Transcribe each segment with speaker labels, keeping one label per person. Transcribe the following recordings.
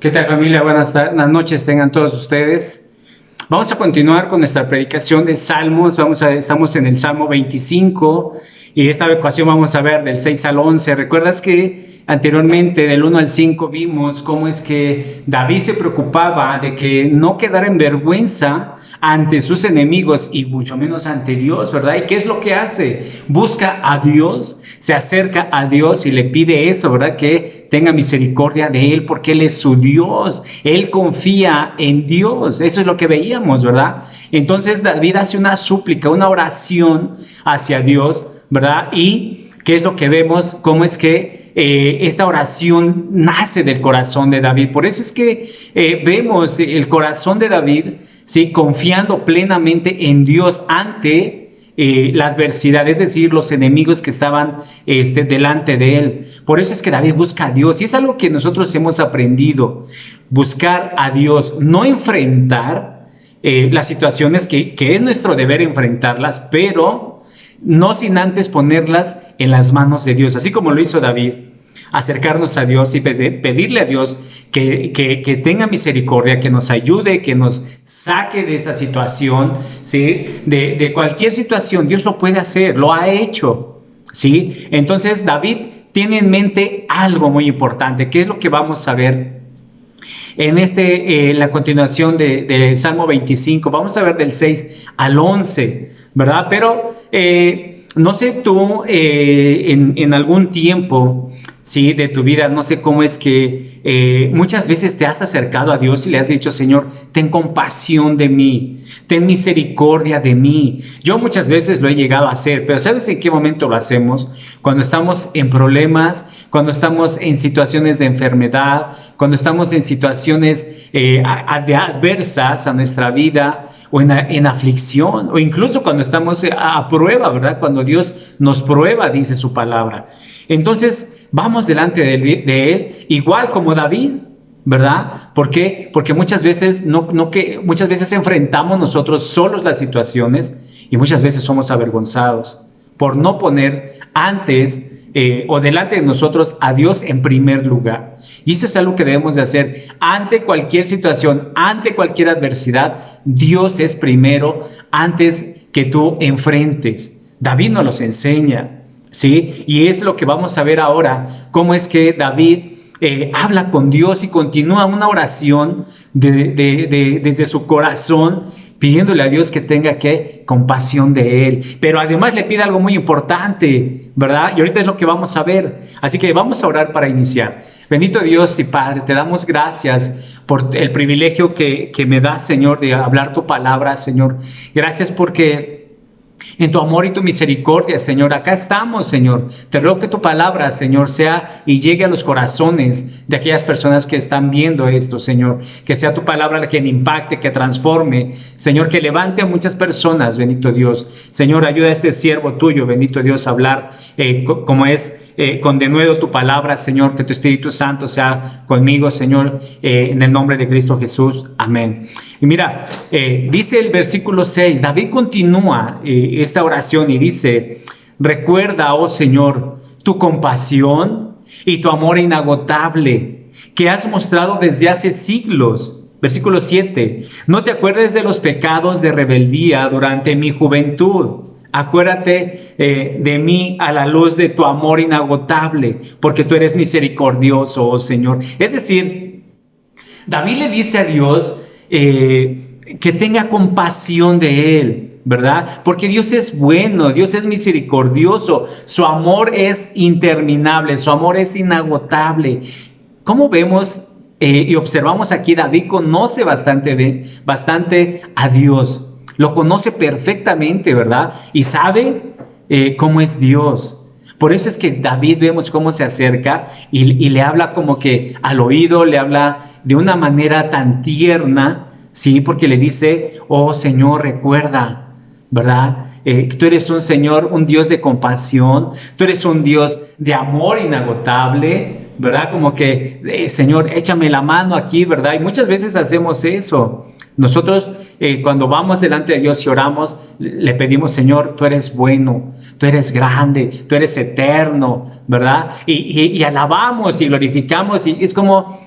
Speaker 1: ¿Qué tal, familia? Buenas noches tengan todos ustedes. Vamos a continuar con nuestra predicación de Salmos. Estamos en el Salmo 25 y esta ocasión vamos a ver del 6 al 11. ¿Recuerdas que anteriormente del 1 al 5 vimos cómo es que David se preocupaba de que no quedara en vergüenza ante sus enemigos y mucho menos ante Dios, ¿verdad? ¿Y qué es lo que hace? Busca a Dios, se acerca a Dios y le pide eso, ¿verdad? Que tenga misericordia de él porque Él es su Dios. Él confía en Dios. Eso es lo que veíamos, ¿verdad? Entonces David hace una súplica, una oración hacia Dios, ¿verdad? Y ¿qué es lo que vemos? Cómo es que esta oración nace del corazón de David. Por eso es que vemos el corazón de David, ¿sí? Confiando plenamente en Dios ante la adversidad, es decir, los enemigos que estaban delante de él. Por eso es que David busca a Dios, y es algo que nosotros hemos aprendido: buscar a Dios, no enfrentar las situaciones que es nuestro deber enfrentarlas, pero no sin antes ponerlas en las manos de Dios, así como lo hizo David. Acercarnos a Dios y pedirle a Dios que tenga misericordia, que nos ayude, que nos saque de esa situación, ¿sí? De cualquier situación. Dios lo puede hacer, lo ha hecho, ¿sí? Entonces David tiene en mente algo muy importante, que es lo que vamos a ver en la continuación del Salmo 25. Vamos a ver del 6 al 11, ¿verdad? Pero no sé tú en algún tiempo, sí, de tu vida, no sé cómo es que muchas veces te has acercado a Dios y le has dicho: Señor, ten compasión de mí, ten misericordia de mí. Yo muchas veces lo he llegado a hacer, pero ¿sabes en qué momento lo hacemos? Cuando estamos en problemas, cuando estamos en situaciones de enfermedad, cuando estamos en situaciones adversas a nuestra vida, o en aflicción, o incluso cuando estamos a prueba, ¿verdad? Cuando Dios nos prueba, dice su palabra. Entonces vamos delante de Él, igual como David, ¿verdad? ¿Por qué? Porque muchas veces muchas veces enfrentamos nosotros solos las situaciones, y muchas veces somos avergonzados por no poner antes o delante de nosotros a Dios en primer lugar. Y eso es algo que debemos de hacer ante cualquier situación, ante cualquier adversidad. Dios es primero antes que tú enfrentes. David nos los enseña, ¿sí? Y es lo que vamos a ver ahora, cómo es que David habla con Dios y continúa una oración desde su corazón, pidiéndole a Dios que tenga compasión de él. Pero además le pide algo muy importante, ¿verdad? Y ahorita es lo que vamos a ver. Así que vamos a orar para iniciar. Bendito Dios y Padre, te damos gracias por el privilegio que me das, Señor, de hablar tu palabra, Señor. Gracias porque en tu amor y tu misericordia, Señor, acá estamos, Señor. Te ruego que tu palabra, Señor, sea y llegue a los corazones de aquellas personas que están viendo esto, Señor. Que sea tu palabra la que impacte, que transforme, Señor, que levante a muchas personas, bendito Dios. Señor, ayuda a este siervo tuyo, bendito Dios, a hablar como es con denuedo tu palabra, Señor. Que tu Espíritu Santo sea conmigo, Señor, en el nombre de Cristo Jesús. Amén. Y mira, dice el versículo 6, David continúa esta oración y dice: recuerda, oh Señor, tu compasión y tu amor inagotable que has mostrado desde hace siglos. Versículo 7, no te acuerdes de los pecados de rebeldía durante mi juventud. Acuérdate de mí a la luz de tu amor inagotable, porque tú eres misericordioso, oh Señor. Es decir, David le dice a Dios que tenga compasión de él, ¿verdad? Porque Dios es bueno, Dios es misericordioso, su amor es interminable, su amor es inagotable. ¿Cómo vemos y observamos aquí? David conoce bastante a Dios, lo conoce perfectamente, ¿verdad? Y sabe cómo es Dios. Por eso es que David vemos cómo se acerca y le habla como que al oído, le habla de una manera tan tierna, ¿sí? Porque le dice: oh Señor, recuerda, ¿verdad? Tú eres un Señor, un Dios de compasión, tú eres un Dios de amor inagotable, ¿verdad? Como que, Señor, échame la mano aquí, ¿verdad? Y muchas veces hacemos eso. Nosotros cuando vamos delante de Dios y oramos, le pedimos: Señor, tú eres bueno, tú eres grande, tú eres eterno, ¿verdad? Y alabamos y glorificamos, y es como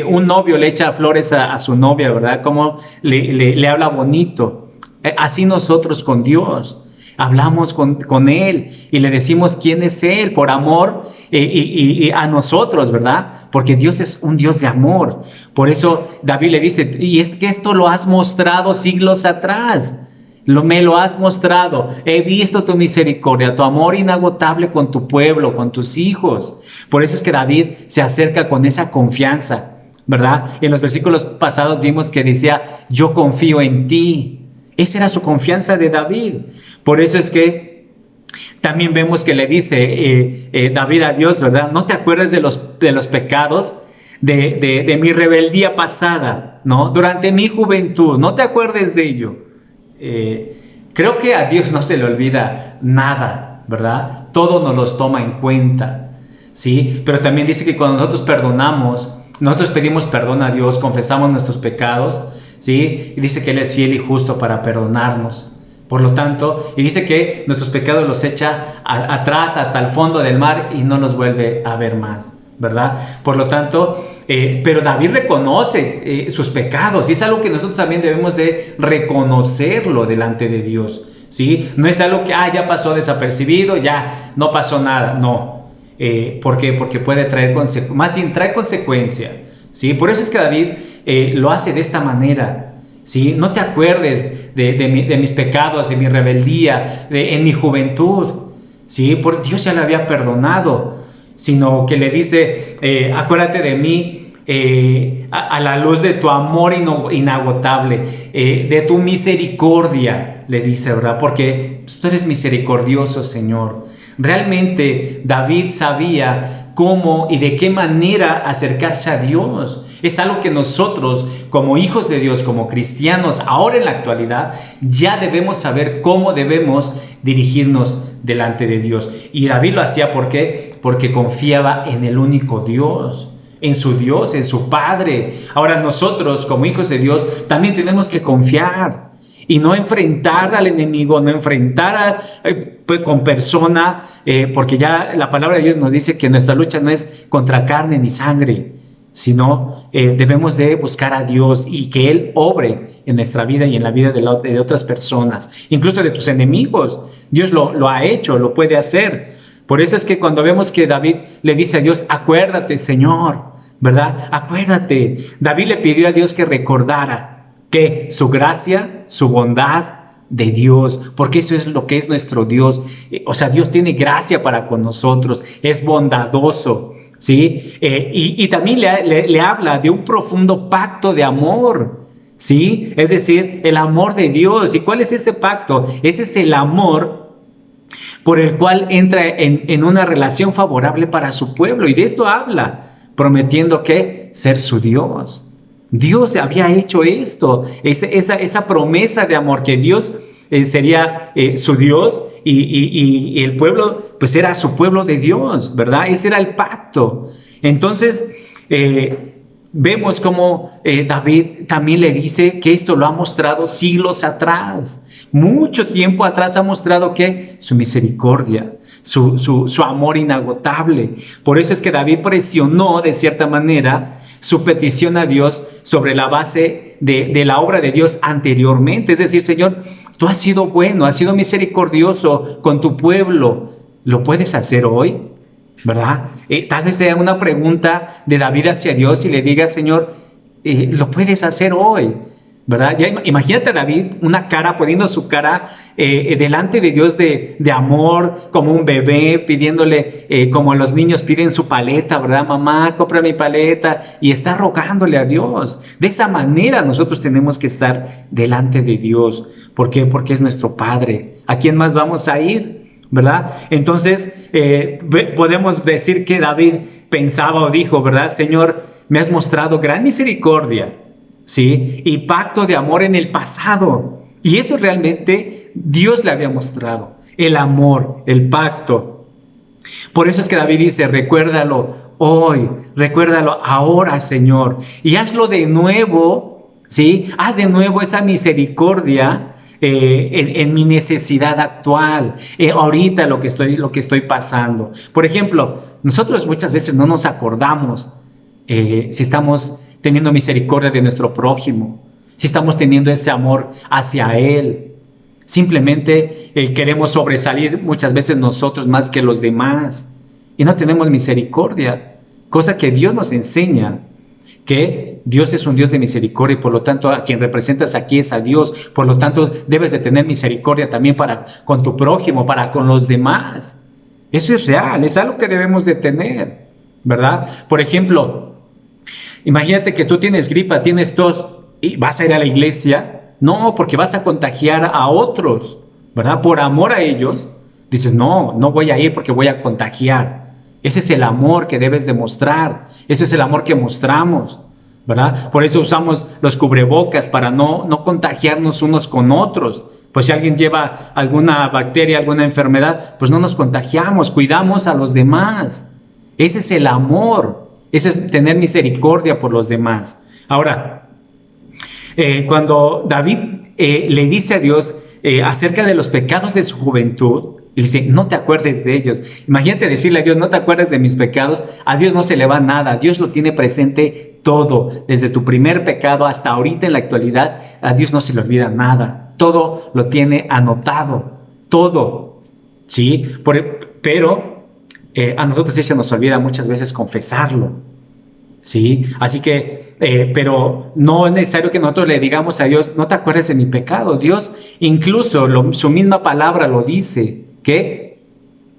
Speaker 1: un novio le echa flores a su novia, ¿verdad? Cómo le habla bonito. Así nosotros con Dios. Hablamos con Él y le decimos quién es Él por amor y a nosotros, ¿verdad? Porque Dios es un Dios de amor. Por eso David le dice, y es que esto lo has mostrado siglos atrás. Me lo has mostrado. He visto tu misericordia, tu amor inagotable con tu pueblo, con tus hijos. Por eso es que David se acerca con esa confianza, ¿verdad? En los versículos pasados vimos que decía, yo confío en ti. Esa era su confianza de David. Por eso es que también vemos que le dice David a Dios, ¿verdad? No te acuerdes de los pecados de mi rebeldía pasada, ¿no? Durante mi juventud, no te acuerdes de ello. Creo que a Dios no se le olvida nada, ¿verdad? Todo nos los toma en cuenta, ¿sí? Pero también dice que cuando nosotros perdonamos, nosotros pedimos perdón a Dios, confesamos nuestros pecados, ¿sí? Y dice que Él es fiel y justo para perdonarnos. Por lo tanto, y dice que nuestros pecados los echa atrás hasta el fondo del mar y no los vuelve a ver más, ¿verdad? Por lo tanto, pero David reconoce sus pecados y es algo que nosotros también debemos de reconocerlo delante de Dios, ¿sí? No es algo que ya pasó desapercibido, ya no pasó nada, no. ¿Por qué? Porque puede traer más bien trae consecuencia, ¿sí? Por eso es que David lo hace de esta manera, ¿sí? No te acuerdes de mis pecados, de mi rebeldía, en mi juventud, ¿sí? Porque Dios ya le había perdonado, sino que le dice, acuérdate de mí a la luz de tu amor inagotable, de tu misericordia, le dice, ¿verdad? Porque tú eres misericordioso, Señor. Realmente David sabía cómo y de qué manera acercarse a Dios. Es algo que nosotros, como hijos de Dios, como cristianos, ahora en la actualidad, ya debemos saber cómo debemos dirigirnos delante de Dios. Y David lo hacía, ¿por qué? Porque confiaba en el único Dios, en su Padre. Ahora nosotros, como hijos de Dios, también tenemos que confiar y no enfrentar al enemigo, no enfrentar con persona, porque ya la palabra de Dios nos dice que nuestra lucha no es contra carne ni sangre, sino debemos de buscar a Dios y que Él obre en nuestra vida y en la vida de otras personas, incluso de tus enemigos. Dios lo ha hecho, lo puede hacer. Por eso es que cuando vemos que David le dice a Dios, acuérdate, Señor, ¿verdad? Acuérdate. David le pidió a Dios que recordara que su gracia, su bondad de Dios, porque eso es lo que es nuestro Dios. O sea, Dios tiene gracia para con nosotros, es bondadoso, ¿sí? Y también le habla de un profundo pacto de amor, ¿sí? Es decir, el amor de Dios. ¿Y cuál es este pacto? Ese es el amor por el cual entra en una relación favorable para su pueblo. Y de esto habla, prometiendo que ser su Dios. Dios había hecho esto, esa promesa de amor, que Dios sería su Dios y el pueblo pues era su pueblo de Dios, ¿verdad? Ese era el pacto. Entonces vemos cómo David también le dice que esto lo ha mostrado siglos atrás, mucho tiempo atrás ha mostrado que su misericordia, su amor inagotable. Por eso es que David presionó de cierta manera su petición a Dios sobre la base de la obra de Dios anteriormente. Es decir, Señor, tú has sido bueno, has sido misericordioso con tu pueblo. ¿Lo puedes hacer hoy? ¿Verdad? Tal vez sea una pregunta de David hacia Dios y le diga, Señor, ¿lo puedes hacer hoy? ¿Verdad? Ya imagínate a David, poniendo su cara delante de Dios de amor, como un bebé, pidiéndole, como los niños piden su paleta, ¿verdad? Mamá, compra mi paleta, y está rogándole a Dios. De esa manera nosotros tenemos que estar delante de Dios. ¿Por qué? Porque es nuestro Padre. ¿A quién más vamos a ir? ¿Verdad? Entonces, podemos decir que David pensaba o dijo, ¿verdad? Señor, me has mostrado gran misericordia, ¿sí? Y pacto de amor en el pasado. Y eso realmente Dios le había mostrado, el amor, el pacto. Por eso es que David dice, recuérdalo hoy, recuérdalo ahora, Señor, y hazlo de nuevo, ¿sí? Haz de nuevo esa misericordia en mi necesidad actual, ahorita lo que estoy pasando. Por ejemplo, nosotros muchas veces no nos acordamos si estamos teniendo misericordia de nuestro prójimo, si estamos teniendo ese amor hacia Él. Simplemente queremos sobresalir muchas veces nosotros más que los demás y no tenemos misericordia, cosa que Dios nos enseña, que Dios es un Dios de misericordia y por lo tanto a quien representas aquí es a Dios. Por lo tanto debes de tener misericordia también para con tu prójimo, para con los demás. Eso es real, es algo que debemos de tener, ¿verdad? Por ejemplo, imagínate que tú tienes gripa, tienes tos y vas a ir a la iglesia. No, porque vas a contagiar a otros, ¿verdad? Por amor a ellos, dices, no voy a ir porque voy a contagiar. Ese es el amor que debes demostrar, ese es el amor que mostramos, ¿verdad? Por eso usamos los cubrebocas, para no contagiarnos unos con otros. Pues si alguien lleva alguna bacteria, alguna enfermedad, pues no nos contagiamos, cuidamos a los demás. Ese es el amor, ese es tener misericordia por los demás. Ahora, cuando David le dice a Dios acerca de los pecados de su juventud, le dice, no te acuerdes de ellos. Imagínate decirle a Dios, no te acuerdes de mis pecados. A Dios no se le va nada, Dios lo tiene presente todo, desde tu primer pecado hasta ahorita en la actualidad. A Dios no se le olvida nada, todo lo tiene anotado, todo, ¿sí? Pero a nosotros sí se nos olvida muchas veces confesarlo, ¿sí? Así que, pero no es necesario que nosotros le digamos a Dios, no te acuerdes de mi pecado. Dios incluso su misma palabra lo dice, que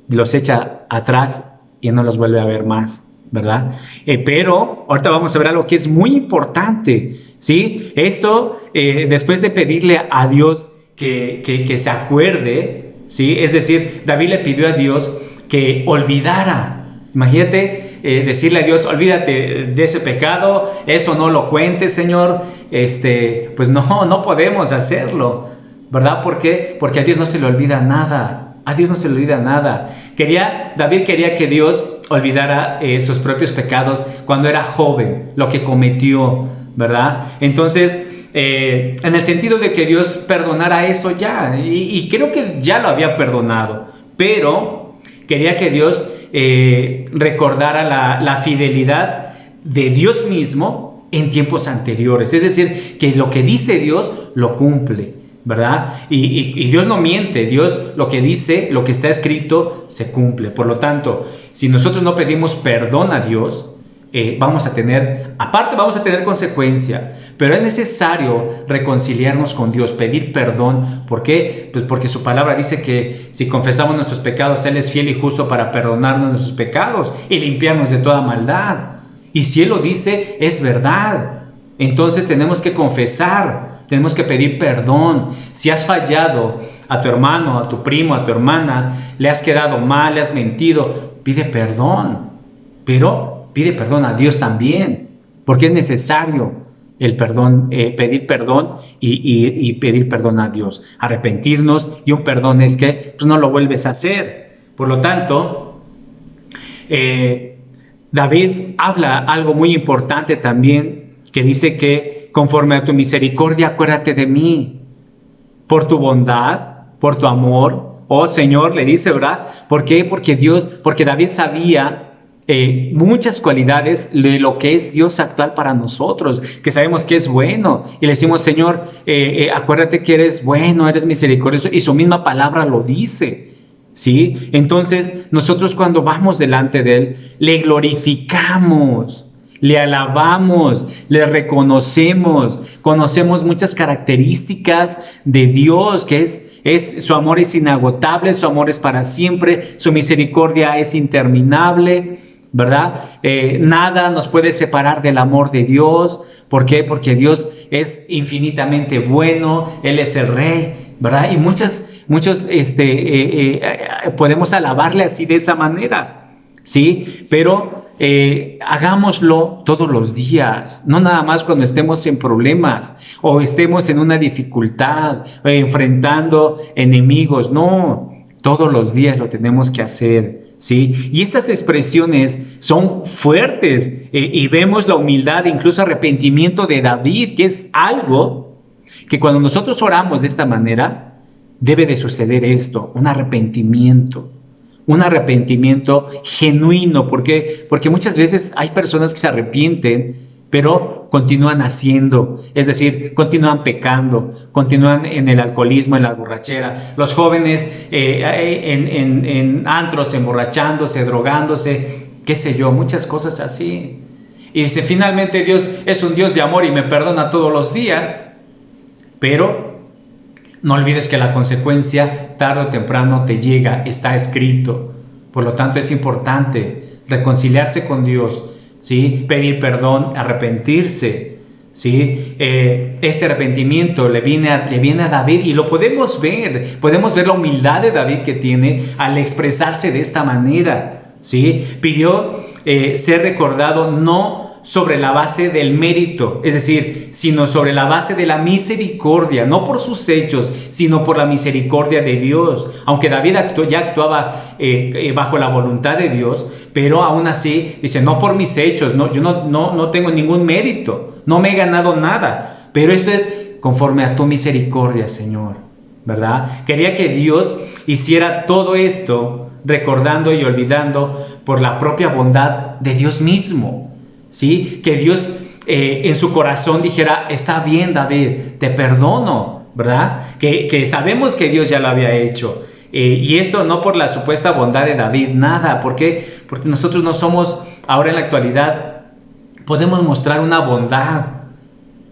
Speaker 1: los echa atrás y no los vuelve a ver más, ¿verdad? Pero ahorita vamos a ver algo que es muy importante, ¿sí? Esto, después de pedirle a Dios que se acuerde, ¿sí? Es decir, David le pidió a Dios que olvidara. Imagínate decirle a Dios, olvídate de ese pecado, eso no lo cuentes, Señor. Pues no podemos hacerlo, ¿verdad? ¿Por qué? Porque a Dios no se le olvida nada. A Dios no se le olvida nada. David quería que Dios olvidara sus propios pecados cuando era joven, lo que cometió, ¿verdad? Entonces, en el sentido de que Dios perdonara eso ya, y creo que ya lo había perdonado, pero quería que Dios recordara la fidelidad de Dios mismo en tiempos anteriores. Es decir, que lo que dice Dios lo cumple, ¿verdad? Y Dios no miente. Dios lo que dice, lo que está escrito, se cumple. Por lo tanto, si nosotros no pedimos perdón a Dios, vamos a tener consecuencia, pero es necesario reconciliarnos con Dios, pedir perdón. ¿Por qué? Pues porque su palabra dice que si confesamos nuestros pecados, Él es fiel y justo para perdonarnos nuestros pecados y limpiarnos de toda maldad. Y si Él lo dice, es verdad. Entonces tenemos que confesar, tenemos que pedir perdón. Si has fallado a tu hermano, a tu primo, a tu hermana, le has quedado mal, le has mentido, pide perdón, pero pide perdón a Dios también, porque es necesario el perdón, pedir perdón y pedir perdón a Dios, arrepentirnos, y un perdón es que pues, no lo vuelves a hacer. Por lo tanto, David habla algo muy importante también, que dice que conforme a tu misericordia acuérdate de mí, por tu bondad, por tu amor, oh Señor, le dice, ¿verdad? ¿Por qué? Porque David sabía muchas cualidades de lo que es Dios actual para nosotros, que sabemos que es bueno, y le decimos, Señor, acuérdate que eres bueno, eres misericordioso, y su misma palabra lo dice, ¿sí? Entonces nosotros cuando vamos delante de Él, le glorificamos, le alabamos, le reconocemos, conocemos muchas características de Dios, que su amor es inagotable, su amor es para siempre, su misericordia es interminable, ¿verdad? Nada nos puede separar del amor de Dios. ¿Por qué? Porque Dios es infinitamente bueno, Él es el Rey, ¿verdad? Y muchos podemos alabarle así de esa manera, ¿sí? Pero hagámoslo todos los días, no nada más cuando estemos en problemas o estemos en una dificultad, enfrentando enemigos, no, todos los días lo tenemos que hacer, ¿sí? Y estas expresiones son fuertes, y vemos la humildad, incluso arrepentimiento de David, que es algo que cuando nosotros oramos de esta manera, debe de suceder esto, un arrepentimiento. un arrepentimiento genuino. ¿Por qué? Porque muchas veces hay personas que se arrepienten, pero continúan haciendo, es decir, continúan pecando, continúan en el alcoholismo, en la borrachera. Los jóvenes en antros, emborrachándose, drogándose, qué sé yo, muchas cosas así. Y dice, finalmente Dios es un Dios de amor y me perdona todos los días, pero no olvides que la consecuencia tarde o temprano te llega, está escrito. Por lo tanto, es importante reconciliarse con Dios, ¿sí? Pedir perdón, arrepentirse, ¿sí? Este arrepentimiento le viene a David, y lo podemos ver la humildad de David que tiene al expresarse de esta manera, ¿sí? Pidió ser recordado no sobre la base del mérito, es decir, sino sobre la base de la misericordia, no por sus hechos, sino por la misericordia de Dios. Aunque David ya actuaba bajo la voluntad de Dios, pero aún así dice, no por mis hechos, no, yo no tengo ningún mérito, no me he ganado nada, pero esto es conforme a tu misericordia, Señor, ¿verdad? Quería que Dios hiciera todo esto recordando y olvidando por la propia bondad de Dios mismo, ¿sí? Que Dios en su corazón dijera, está bien, David, te perdono, ¿verdad? Que sabemos que Dios ya lo había hecho. Y esto no por la supuesta bondad de David, nada. ¿Por qué? Porque nosotros no somos, ahora en la actualidad, podemos mostrar una bondad,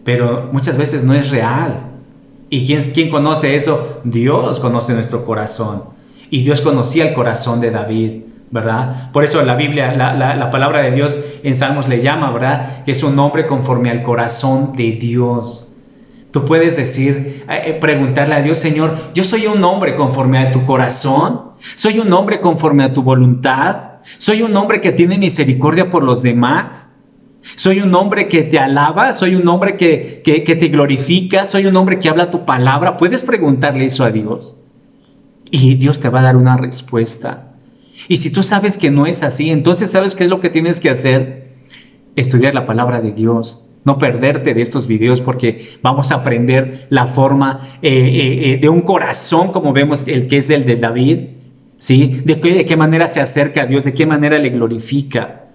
Speaker 1: pero muchas veces no es real. ¿Y quién conoce eso? Dios conoce nuestro corazón. Y Dios conocía el corazón de David, ¿verdad? Por eso la Biblia, la palabra de Dios en Salmos le llama, ¿verdad? Que es un hombre conforme al corazón de Dios. Tú puedes decir, preguntarle a Dios, Señor, yo soy un hombre conforme a tu corazón, soy un hombre conforme a tu voluntad, soy un hombre que tiene misericordia por los demás, soy un hombre que te alaba, soy un hombre que te glorifica, soy un hombre que habla tu palabra. Puedes preguntarle eso a Dios y Dios te va a dar una respuesta. Y si tú sabes que no es así, entonces ¿sabes qué es lo que tienes que hacer? Estudiar la palabra de Dios. No perderte de estos videos, porque vamos a aprender la forma de un corazón, como vemos el que es el de David, ¿sí? De qué manera se acerca a Dios, de qué manera le glorifica,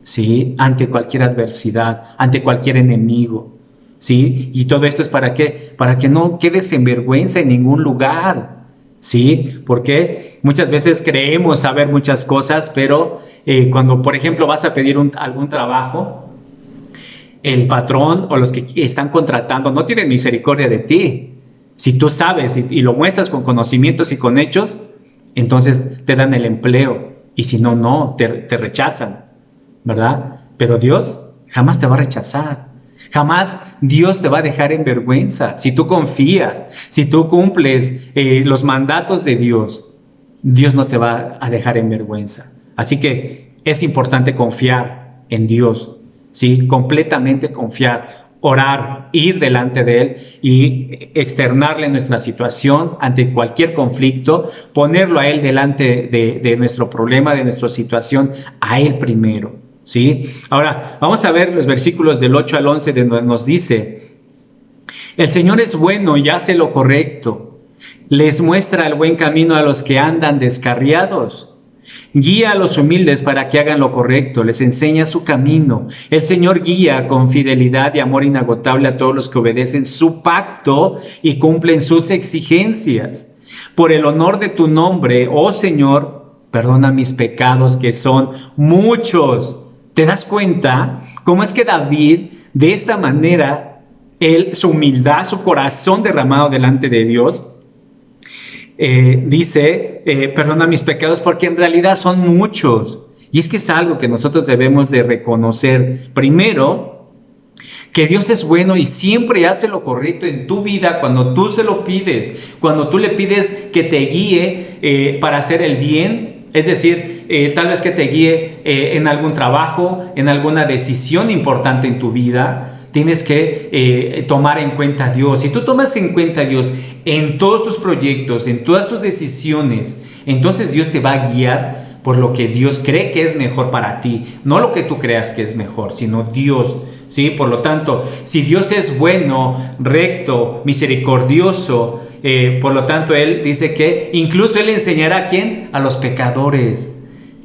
Speaker 1: ¿sí? Ante cualquier adversidad, ante cualquier enemigo, ¿sí? Y todo esto es ¿para qué? Para que no quedes en vergüenza en ningún lugar, ¿sí? Porque muchas veces creemos saber muchas cosas, pero cuando, por ejemplo, vas a pedir algún trabajo, el patrón o los que están contratando no tienen misericordia de ti. Si tú sabes y lo muestras con conocimientos y con hechos, entonces te dan el empleo. Y si no, no, te rechazan, ¿verdad? Pero Dios jamás te va a rechazar. Jamás Dios te va a dejar en vergüenza. Si tú confías, si tú cumples los mandatos de Dios, Dios no te va a dejar en vergüenza. Así que es importante confiar en Dios, ¿sí? Completamente confiar, orar, ir delante de Él y externarle nuestra situación ante cualquier conflicto, ponerlo a Él delante de nuestro problema, de nuestra situación, a Él primero, ¿sí? Ahora, vamos a ver los versículos del 8 al 11, donde nos dice: el Señor es bueno y hace lo correcto, les muestra el buen camino a los que andan descarriados. Guía a los humildes para que hagan lo correcto, les enseña su camino. El Señor guía con fidelidad y amor inagotable a todos los que obedecen su pacto y cumplen sus exigencias. Por el honor de tu nombre, oh Señor, perdona mis pecados que son muchos. ¿Te das cuenta cómo es que David, de esta manera, su humildad, su corazón derramado delante de Dios, dice, perdona mis pecados, porque en realidad son muchos? Y es que es algo que nosotros debemos de reconocer. Primero, que Dios es bueno y siempre hace lo correcto en tu vida cuando tú se lo pides, cuando tú le pides que te guíe para hacer el bien. Es decir, tal vez que te guíe en algún trabajo, en alguna decisión importante en tu vida. Tienes que tomar en cuenta a Dios. Si tú tomas en cuenta a Dios en todos tus proyectos, en todas tus decisiones, entonces Dios te va a guiar por lo que Dios cree que es mejor para ti. No lo que tú creas que es mejor, sino Dios, ¿sí? Por lo tanto, si Dios es bueno, recto, misericordioso por lo tanto, él dice que incluso él enseñará ¿a quién? A los pecadores.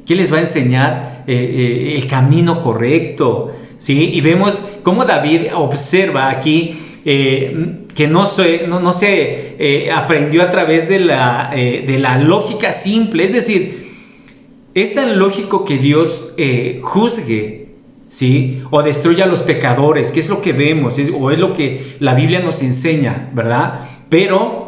Speaker 1: ¿Qué les va a enseñar? El camino correcto, ¿sí? Y vemos cómo David observa aquí que no se aprendió a través de la lógica simple. Es decir, es tan lógico que Dios juzgue, ¿sí? O destruya a los pecadores, que es lo que vemos, o es lo que la Biblia nos enseña, ¿verdad? Pero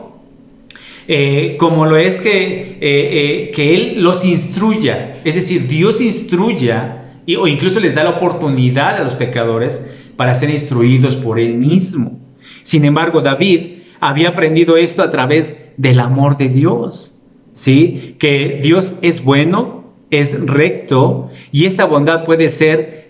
Speaker 1: como lo es que Él los instruya, es decir, Dios instruya o incluso les da la oportunidad a los pecadores para ser instruidos por Él mismo. Sin embargo, David había aprendido esto a través del amor de Dios, ¿sí? Que Dios es bueno, es recto, y esta bondad puede ser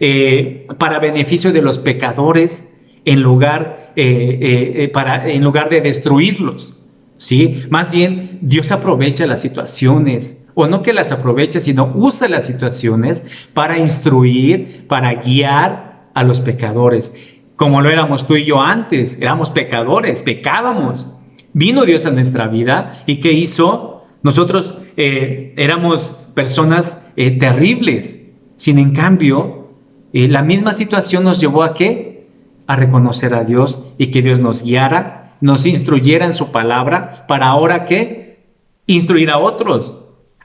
Speaker 1: para beneficio de los pecadores en lugar de destruirlos, ¿sí? Más bien, Dios aprovecha las situaciones, o no que las aprovecha, sino usa las situaciones para instruir, para guiar a los pecadores. Como lo éramos tú y yo antes, éramos pecadores, pecábamos. Vino Dios a nuestra vida, ¿y qué hizo? Nosotros éramos personas terribles. Sin en cambio, la misma situación nos llevó ¿a qué? A reconocer a Dios y que Dios nos guiara, nos instruyera en su palabra, para ahora ¿qué? Instruir a otros,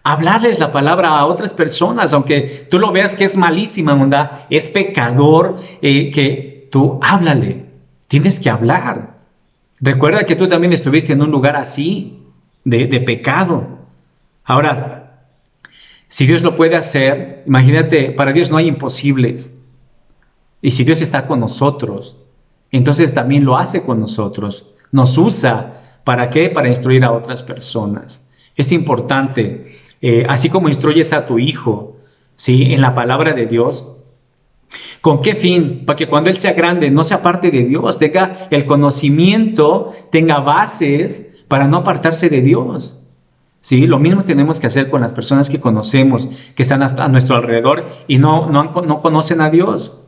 Speaker 1: hablarles la palabra a otras personas, aunque tú lo veas que es malísima, ¿verdad? Es pecador, que tú háblale, tienes que hablar. Recuerda que tú también estuviste en un lugar así, de pecado. Ahora, si Dios lo puede hacer, imagínate, para Dios no hay imposibles. Y si Dios está con nosotros, entonces también lo hace con nosotros. Nos usa, ¿para qué? Para instruir a otras personas. Es importante, así como instruyes a tu hijo, ¿sí? En la palabra de Dios. ¿Con qué fin? Para que cuando él sea grande no se aparte de Dios, tenga el conocimiento, tenga bases para no apartarse de Dios. ¿Sí? Lo mismo tenemos que hacer con las personas que conocemos, que están a nuestro alrededor y no conocen a Dios.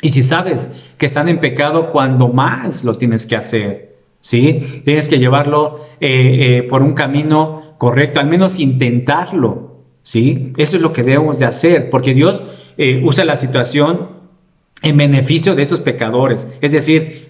Speaker 1: Y si sabes que están en pecado, cuando más lo tienes que hacer, ¿sí? Tienes que llevarlo por un camino correcto, al menos intentarlo, ¿sí? Eso es lo que debemos de hacer, porque Dios usa la situación en beneficio de estos pecadores. Es decir,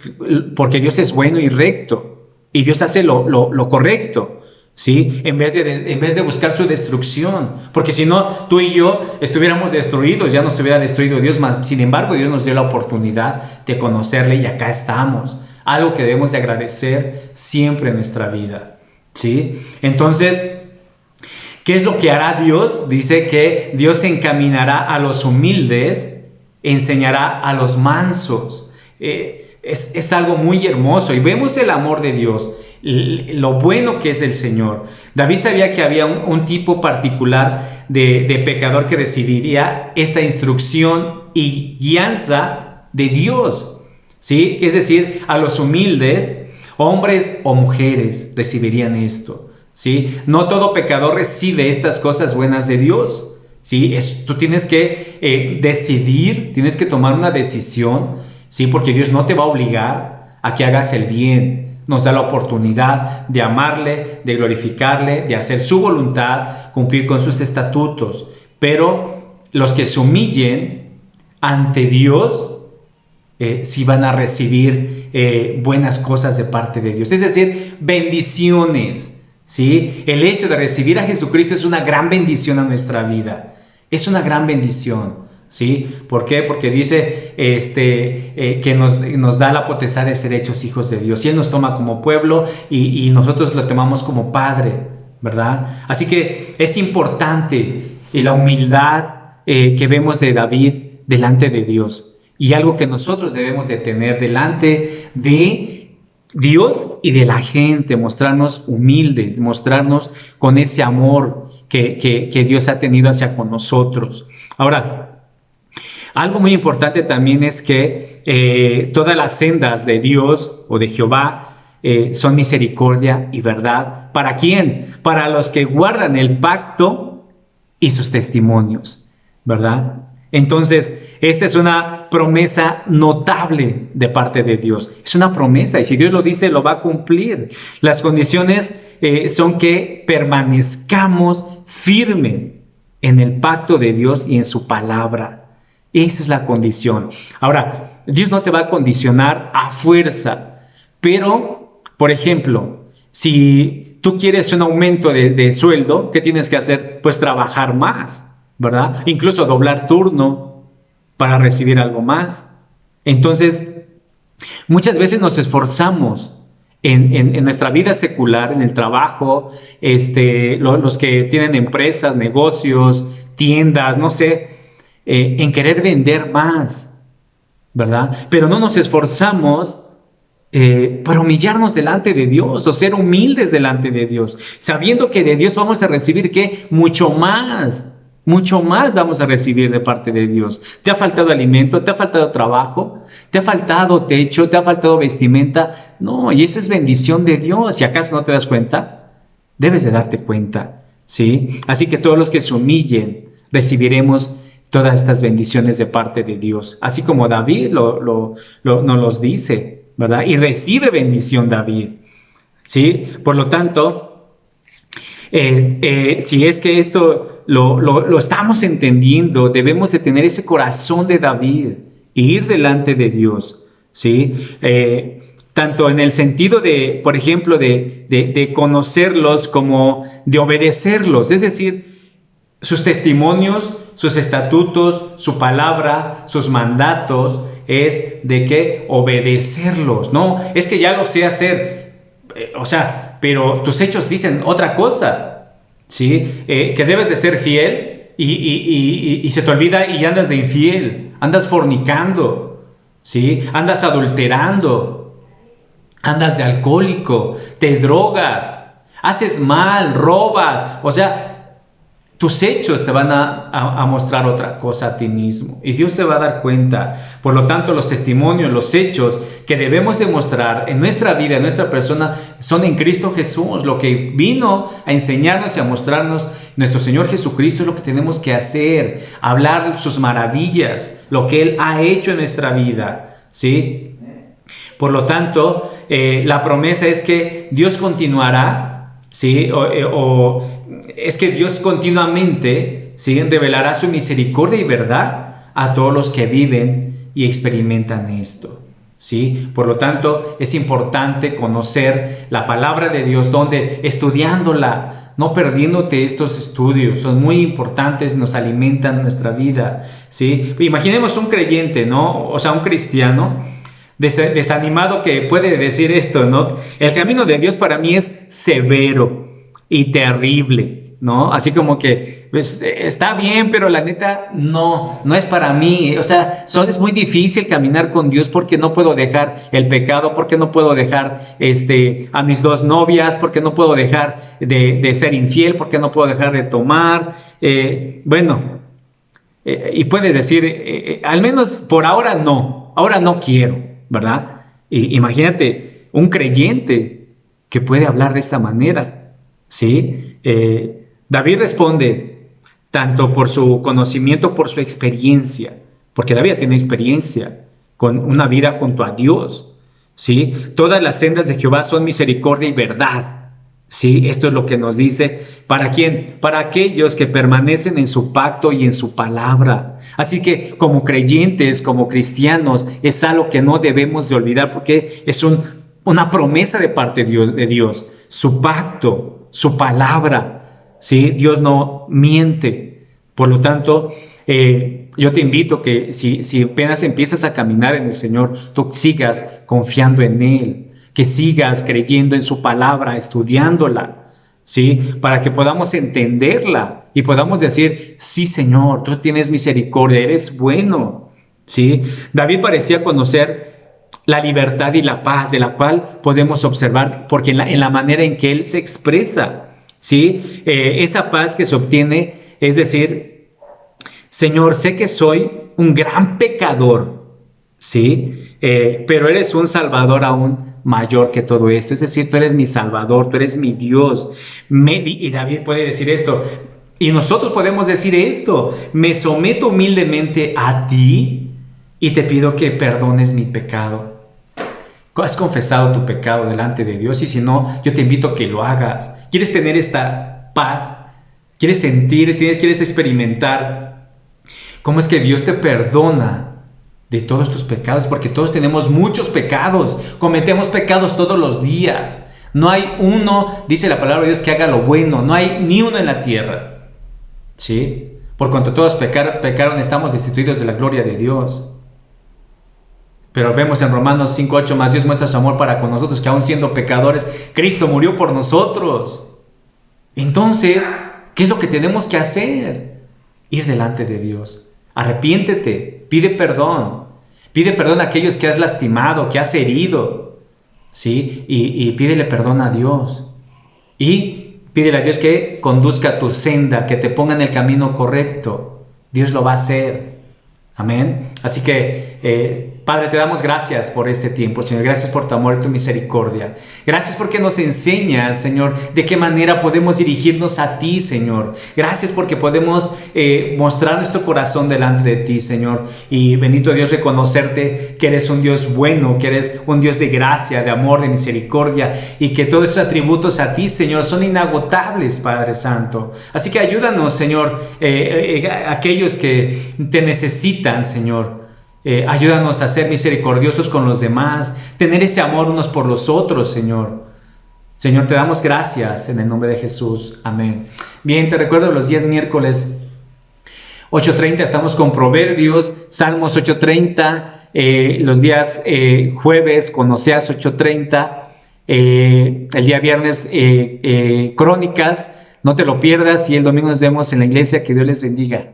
Speaker 1: porque Dios es bueno y recto, y Dios hace lo correcto, ¿sí? En vez de buscar su destrucción, porque si no, tú y yo estuviéramos destruidos, ya nos hubiera destruido Dios, más sin embargo Dios nos dio la oportunidad de conocerle y acá estamos, algo que debemos de agradecer siempre en nuestra vida, ¿sí? Entonces, ¿qué es lo que hará Dios? Dice que Dios encaminará a los humildes, enseñará a los mansos. Es algo muy hermoso y vemos el amor de Dios, lo bueno que es el Señor. David sabía que había un tipo particular de pecador que recibiría esta instrucción y guianza de Dios, ¿sí? Es decir, a los humildes, hombres o mujeres, recibirían esto, ¿sí? No todo pecador recibe estas cosas buenas de Dios, ¿sí? Tú tienes que decidir, tienes que tomar una decisión, ¿sí? Porque Dios no te va a obligar a que hagas el bien. Nos da la oportunidad de amarle, de glorificarle, de hacer su voluntad, cumplir con sus estatutos. Pero los que se humillen ante Dios, sí van a recibir buenas cosas de parte de Dios. Es decir, bendiciones, ¿sí? El hecho de recibir a Jesucristo es una gran bendición a nuestra vida. Es una gran bendición, ¿sí? ¿Por qué? Porque dice que nos da la potestad de ser hechos hijos de Dios. Y Él nos toma como pueblo y nosotros lo tomamos como Padre, ¿verdad? Así que es importante la humildad que vemos de David delante de Dios. Y algo que nosotros debemos de tener delante de Dios y de la gente, mostrarnos humildes, mostrarnos con ese amor que Dios ha tenido hacia con nosotros. Ahora, algo muy importante también es que todas las sendas de Dios o de Jehová son misericordia y verdad. ¿Para quién? Para los que guardan el pacto y sus testimonios, ¿verdad? Entonces, esta es una promesa notable de parte de Dios. Es una promesa y si Dios lo dice, lo va a cumplir. Las condiciones son que permanezcamos firmes en el pacto de Dios y en su palabra. Esa es la condición. Ahora, Dios no te va a condicionar a fuerza, pero, por ejemplo, si tú quieres un aumento de sueldo, ¿qué tienes que hacer? Pues trabajar más, ¿verdad? Incluso doblar turno para recibir algo más. Entonces, muchas veces nos esforzamos en nuestra vida secular, en el trabajo, los que tienen empresas, negocios, tiendas, no sé, en querer vender más, ¿verdad? Pero no nos esforzamos para humillarnos delante de Dios o ser humildes delante de Dios, sabiendo que de Dios vamos a recibir ¿qué? Mucho más vamos a recibir de parte de Dios. ¿Te ha faltado alimento? ¿Te ha faltado trabajo? ¿Te ha faltado techo? ¿Te ha faltado vestimenta? No, y eso es bendición de Dios. ¿Y acaso no te das cuenta? Debes de darte cuenta, ¿sí? Así que todos los que se humillen recibiremos todas estas bendiciones de parte de Dios. Así como David nos los dice, ¿verdad? Y recibe bendición David, ¿sí? Por lo tanto, si es que esto lo estamos entendiendo, debemos de tener ese corazón de David e ir delante de Dios, ¿sí? Tanto en el sentido de, por ejemplo, de conocerlos como de obedecerlos, es decir, sus testimonios, sus estatutos, su palabra, sus mandatos, es de que obedecerlos, ¿no? Es que ya lo sé hacer, pero tus hechos dicen otra cosa, ¿sí? Que debes de ser fiel y se te olvida y andas de infiel, andas fornicando, ¿sí? Andas adulterando, andas de alcohólico, te drogas, haces mal, robas, tus hechos te van a mostrar otra cosa a ti mismo y Dios se va a dar cuenta. Por lo tanto, los testimonios, los hechos que debemos demostrar en nuestra vida, en nuestra persona, son en Cristo Jesús. Lo que vino a enseñarnos y a mostrarnos nuestro Señor Jesucristo es lo que tenemos que hacer, hablar sus maravillas, lo que Él ha hecho en nuestra vida, ¿sí? Por lo tanto, la promesa es que Dios continuará, ¿sí? Es que Dios continuamente, ¿sí?, revelará su misericordia y verdad a todos los que viven y experimentan esto, ¿sí? Por lo tanto, es importante conocer la palabra de Dios, donde estudiándola, no perdiéndote estos estudios, son muy importantes, nos alimentan nuestra vida, ¿sí? Imaginemos un creyente, ¿no? Un cristiano desanimado que puede decir esto, ¿no? El camino de Dios para mí es severo y terrible, ¿no? Así como que, pues, está bien, pero la neta, no es para mí. Es muy difícil caminar con Dios porque no puedo dejar el pecado, porque no puedo dejar a mis dos novias, porque no puedo dejar de ser infiel, porque no puedo dejar de tomar. Y puedes decir, al menos por ahora no quiero, ¿verdad? Imagínate un creyente que puede hablar de esta manera, ¿sí? David responde tanto por su conocimiento, por su experiencia, porque David tiene experiencia con una vida junto a Dios, ¿sí? Todas las sendas de Jehová son misericordia y verdad, ¿sí? Esto es lo que nos dice. ¿Para quién? Para aquellos que permanecen en su pacto y en su palabra. Así que como creyentes, como cristianos, es algo que no debemos de olvidar porque es una promesa de parte de Dios, su pacto, su palabra, ¿sí? Dios no miente. Por lo tanto, yo te invito que si apenas empiezas a caminar en el Señor, tú sigas confiando en Él, que sigas creyendo en su palabra, estudiándola, ¿sí? Para que podamos entenderla y podamos decir, sí, Señor, tú tienes misericordia, eres bueno, ¿sí? David parecía conocer la libertad y la paz de la cual podemos observar, porque en la manera en que él se expresa, ¿sí? Esa paz que se obtiene, es decir, Señor, sé que soy un gran pecador, ¿sí? Pero eres un Salvador aún mayor que todo esto, es decir, tú eres mi Salvador, tú eres mi Dios. Y David puede decir esto, Y nosotros podemos decir esto: me someto humildemente a ti y te pido que perdones mi pecado. ¿Has confesado tu pecado delante de Dios? Y si no, yo te invito a que lo hagas. ¿Quieres tener esta paz? ¿Quieres sentir, quieres experimentar cómo es que Dios te perdona de todos tus pecados? Porque todos tenemos muchos pecados, cometemos pecados todos los días. No hay uno, dice la palabra de Dios, que haga lo bueno. No hay ni uno en la tierra, ¿sí? Por cuanto todos pecaron, estamos destituidos de la gloria de Dios. Pero vemos en Romanos 5:8, más Dios muestra su amor para con nosotros, que aún siendo pecadores, Cristo murió por nosotros. Entonces, ¿qué es lo que tenemos que hacer? Ir delante de Dios. Arrepiéntete, pide perdón. Pide perdón a aquellos que has lastimado, que has herido, ¿sí? Y pídele perdón a Dios. Y pídele a Dios que conduzca tu senda, que te ponga en el camino correcto. Dios lo va a hacer. Amén. Así que, Padre, te damos gracias por este tiempo, Señor. Gracias por tu amor y tu misericordia. Gracias porque nos enseñas, Señor, de qué manera podemos dirigirnos a ti, Señor. Gracias porque podemos mostrar nuestro corazón delante de ti, Señor. Y bendito Dios, reconocerte que eres un Dios bueno, que eres un Dios de gracia, de amor, de misericordia, y que todos esos atributos a ti, Señor, son inagotables, Padre Santo. Así que ayúdanos, Señor, aquellos que te necesitan, Señor. Ayúdanos a ser misericordiosos con los demás, tener ese amor unos por los otros, Señor. Señor, te damos gracias en el nombre de Jesús. Amén. Bien, te recuerdo los días miércoles 8:30 estamos con Proverbios, Salmos 8:30, los días jueves con Oseas 8:30, el día viernes Crónicas. No te lo pierdas y el domingo nos vemos en la iglesia. Que Dios les bendiga.